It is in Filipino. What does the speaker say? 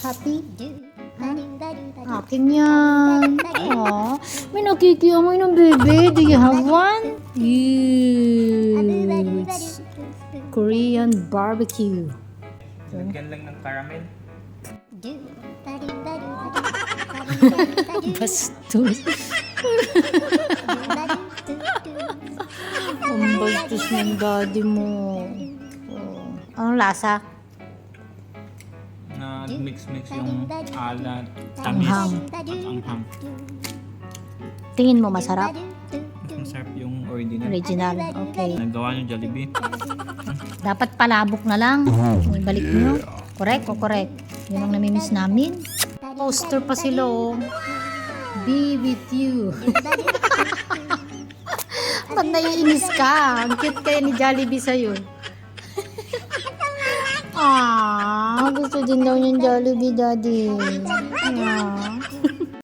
Happy? Akin yan. Aww. May nakikiamoy ng bebe. Do you have one? It's Korean barbecue. Lagyan lang ng caramel. Bastos. Ang bastos ng daddy mo. Oh. Anong lasa? Na mix-mix yung alat, tamis, Anghang. at anghang. Tingin mo masarap? Masarap yung original. Original. Okay. Nagawa yung Jollibee. Dapat palabok na lang. Ibalik nyo. Correct o correct? Yun ang namimiss namin. Poster pa sila oh. Be with you. Ba't naiinis ka? Ang cute kaya ni Jollibee sa'yo. Gusto din daw niyang Jollibee, daddy.